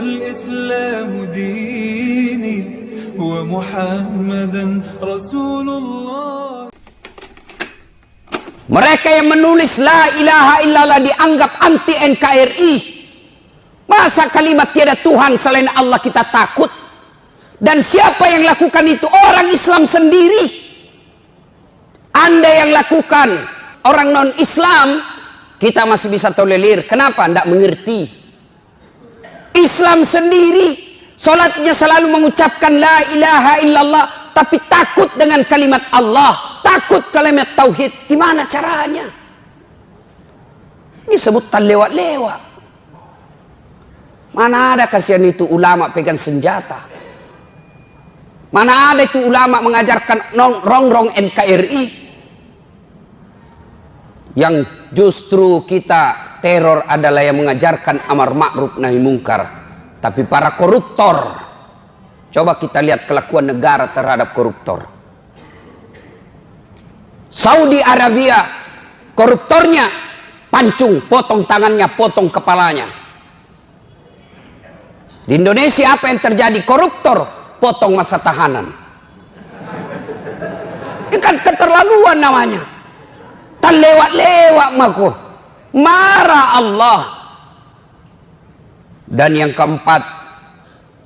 الإسلام ديني ومحمدا رسول الله. Mereka yang menulis la ilaha illallah dianggap anti NKRI. Masa kalimat tiada Tuhan selain Allah kita takut? Dan siapa yang lakukan itu? Orang Islam sendiri. Anda yang lakukan, orang non-Islam, kita masih bisa tolerir. Kenapa? Tidak mengerti. Islam sendiri, solatnya selalu mengucapkan la ilaha illallah, tapi takut dengan kalimat Allah, takut kalimat tauhid. Gimana caranya? Disebut lewat-lewat. Mana ada kasihan itu ulama pegang senjata? Mana ada itu ulama mengajarkan rongrong NKRI? Yang justru kita teror adalah yang mengajarkan amar ma'ruf nahi mungkar. Tapi para koruptor, coba kita lihat kelakuan negara terhadap koruptor. Saudi Arabia, koruptornya pancung, potong tangannya, potong kepalanya. Di Indonesia apa yang terjadi? Koruptor potong masa tahanan. Ini kan keterlaluan namanya. Tak lewat-lewat maku. Marah Allah. Dan yang keempat,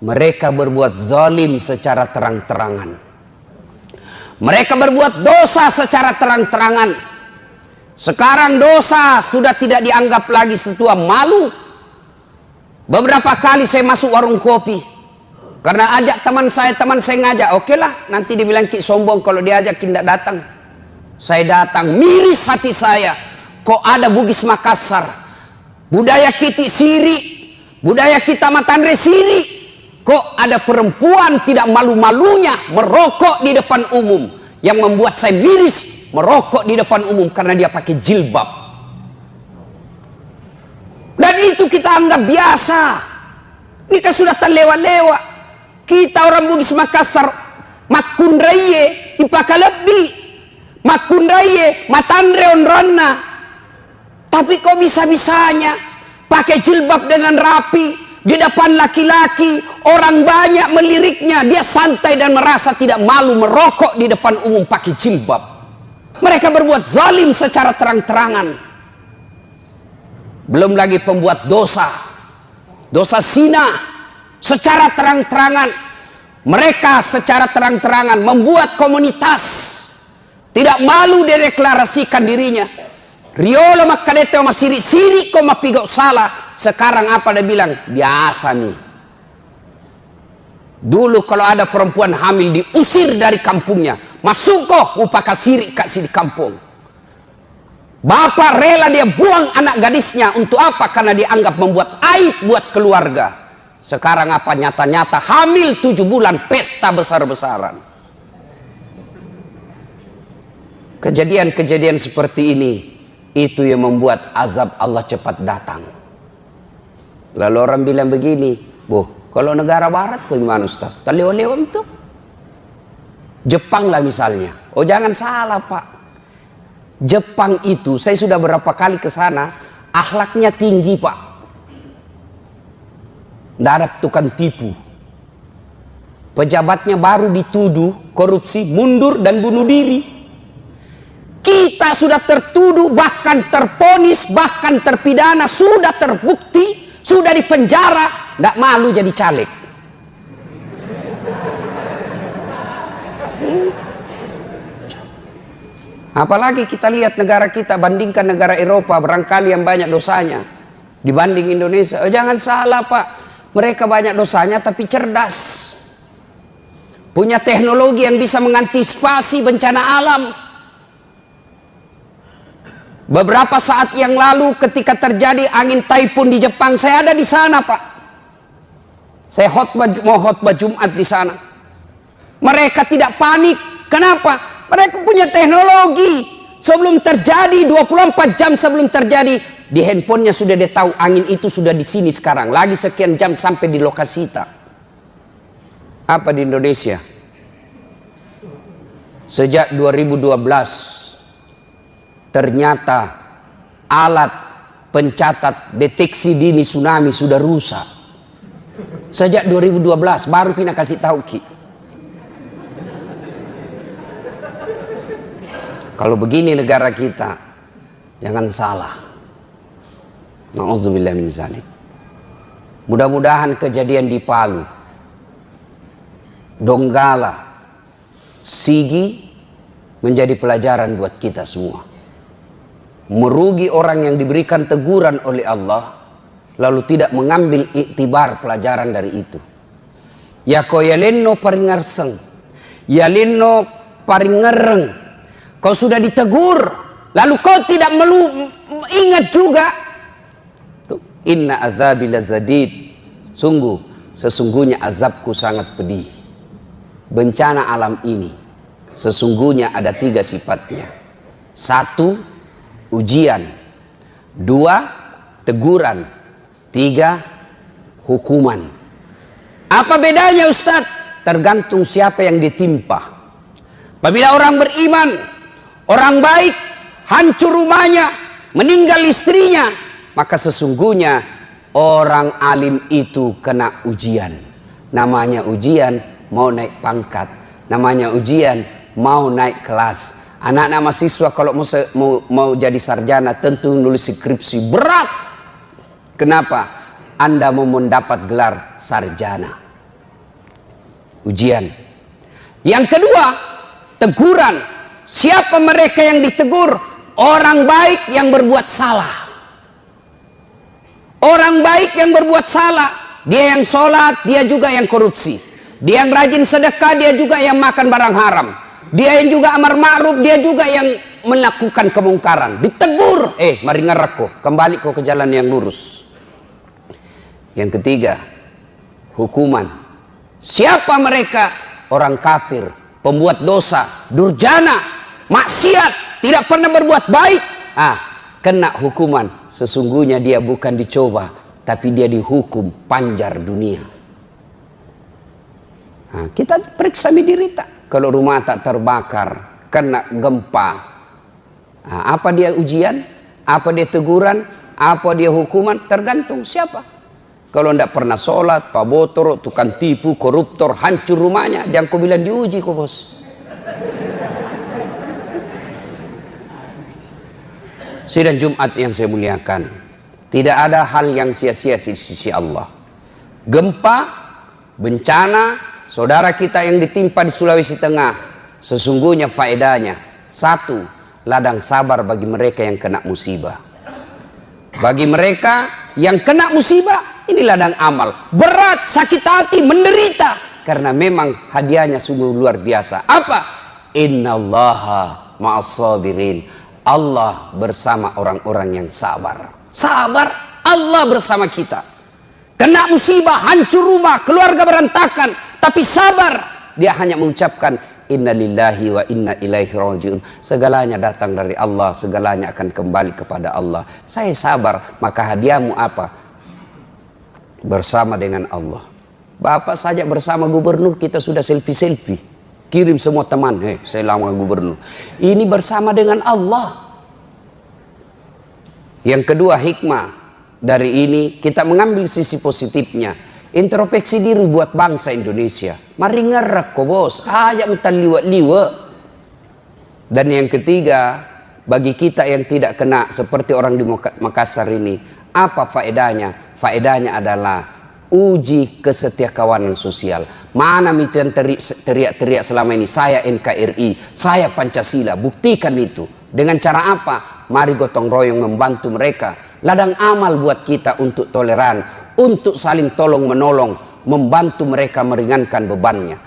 mereka berbuat zalim secara terang-terangan. Mereka berbuat dosa secara terang-terangan. Sekarang dosa sudah tidak dianggap lagi sesuatu malu. Beberapa kali saya masuk warung kopi karena ajak teman saya ngajak, oke lah, nanti dibilang ki sombong kalau diajak tidak datang. Saya datang, miris hati saya. Kok ada Bugis Makassar, budaya kita siri, budaya kita Matandre siri, kok ada perempuan tidak malu-malunya merokok di depan umum. Yang membuat saya miris, merokok di depan umum karena dia pakai jilbab. Dan itu kita anggap biasa. Kita sudah terlewat-lewat. Kita orang Bugis Makassar, makundraye ipakalebi, makundraye matandre onronna. Tapi kok bisa-bisanya pakai jilbab dengan rapi di depan laki-laki, orang banyak meliriknya, dia santai dan merasa tidak malu merokok di depan umum pakai jilbab. Mereka berbuat zalim secara terang-terangan. Belum lagi pembuat dosa, dosa zina secara terang-terangan. Mereka secara terang-terangan membuat komunitas, tidak malu dideklarasikan dirinya. Riolo makadete oma siri-siri koma pigau salah. Sekarang apa dia bilang? Biasa nih. Dulu kalau ada perempuan hamil diusir dari kampungnya, masuk kok upaka siri kasih di kampung. Bapak rela dia buang anak gadisnya untuk apa? Karena dianggap membuat aib buat keluarga. Sekarang apa? Nyata-nyata hamil 7 bulan, pesta besar-besaran. Kejadian-kejadian seperti ini, itu yang membuat azab Allah cepat datang. Lalu orang bilang begini, kalau negara barat bagaimana Ustaz? Terlewat-lewat itu. Jepang lah misalnya. Oh jangan salah Pak. Jepang itu, saya sudah berapa kali ke sana, akhlaknya tinggi Pak. Tidak ada tukang tipu. Pejabatnya baru dituduh korupsi, mundur dan bunuh diri. Kita sudah tertuduh, bahkan terponis, bahkan terpidana, sudah terbukti, sudah dipenjara, tidak malu jadi caleg. Apalagi kita lihat negara kita, bandingkan negara Eropa, barangkali yang banyak dosanya dibanding Indonesia. Oh, jangan salah Pak, mereka banyak dosanya tapi cerdas, punya teknologi yang bisa mengantisipasi bencana alam. Beberapa saat yang lalu ketika terjadi angin taifun di Jepang, saya ada di sana Pak. Saya mau khotbah Jumat di sana. Mereka tidak panik. Kenapa? Mereka punya teknologi. Sebelum terjadi, 24 jam sebelum terjadi, di handphonenya sudah dia tahu angin itu sudah di sini sekarang. Lagi sekian jam sampai di lokasi kita. Apa di Indonesia? Sejak 2012, ternyata alat pencatat deteksi dini tsunami sudah rusak. Sejak 2012 baru Pina kasih tahu Ki. Kalau begini negara kita, jangan salah. Na'udzubillah min zalik. Mudah-mudahan kejadian di Palu, Donggala, Sigi menjadi pelajaran buat kita semua. Merugi orang yang diberikan teguran oleh Allah, lalu tidak mengambil iktibar pelajaran dari itu. Ya ko yalenno paringarseng, yalenno paringereng. Kau sudah ditegur, lalu kau tidak ingat juga. Inna azabi lazadid. Sesungguhnya azabku sangat pedih. Bencana alam ini sesungguhnya ada 3 sifatnya. 1, ujian. 2, teguran. 3, hukuman. Apa bedanya Ustadz? Tergantung siapa yang ditimpa. Apabila orang beriman, orang baik, hancur rumahnya, meninggal istrinya, maka sesungguhnya orang alim itu kena ujian. Namanya ujian mau naik pangkat, namanya ujian mau naik kelas. Anak-anak mahasiswa kalau mau jadi sarjana tentu nulis skripsi berat. Kenapa? Anda mau mendapat gelar sarjana. Ujian. Yang kedua, teguran. Siapa mereka yang ditegur? Orang baik yang berbuat salah. Orang baik yang berbuat salah, dia yang sholat, dia juga yang korupsi. Dia yang rajin sedekah, dia juga yang makan barang haram. Dia yang juga amar ma'ruf, dia juga yang melakukan kemungkaran. Ditegur, mari ngerako, kembali kau ke jalan yang lurus. Yang ketiga, hukuman. Siapa mereka? Orang kafir, pembuat dosa, durjana, maksiat, tidak pernah berbuat baik. Kena hukuman. Sesungguhnya dia bukan dicoba, tapi dia dihukum panjar dunia. Kita periksa diri tak. Kalau rumah tak terbakar, kena gempa, apa dia ujian? Apa dia teguran? Apa dia hukuman? Tergantung siapa. Kalau tidak pernah sholat, pabotor, tukang tipu, koruptor, hancur rumahnya, jangan kau bilang diuji kok bos. Sidang Jumat yang saya muliakan, tidak ada hal yang sia-sia di sisi Allah. Gempa, bencana, saudara kita yang ditimpa di Sulawesi Tengah, sesungguhnya faedahnya 1, ladang sabar bagi mereka yang kena musibah. Bagi mereka yang kena musibah, ini ladang amal. Berat, sakit hati, menderita, karena memang hadiahnya sungguh luar biasa. Apa? Innallaha ma'as-sabirin. Allah bersama orang-orang yang sabar. Sabar, Allah bersama kita. Kena musibah, hancur rumah, keluarga berantakan, tapi sabar. Dia hanya mengucapkan inna lillahi wa inna ilaihi rajiun. Segalanya datang dari Allah, segalanya akan kembali kepada Allah. Saya sabar, maka hadiahmu apa? Bersama dengan Allah. Bapak saja bersama gubernur kita sudah selfie-selfie. Kirim semua teman, saya lama gubernur. Ini bersama dengan Allah. Yang kedua, hikmah dari ini kita mengambil sisi positifnya. Introspeksi diri buat bangsa Indonesia. Mari ngerak kok bos, aja minta liwat-liwat. Dan yang ketiga, bagi kita yang tidak kena seperti orang di Makassar ini, apa faedahnya? Faedahnya adalah uji kesetiakawanan sosial. Mana mitian teriak-teriak selama ini, saya NKRI, saya Pancasila. Buktikan itu. Dengan cara apa? Mari gotong royong membantu mereka. Ladang amal buat kita untuk toleran, untuk saling tolong menolong, membantu mereka meringankan bebannya.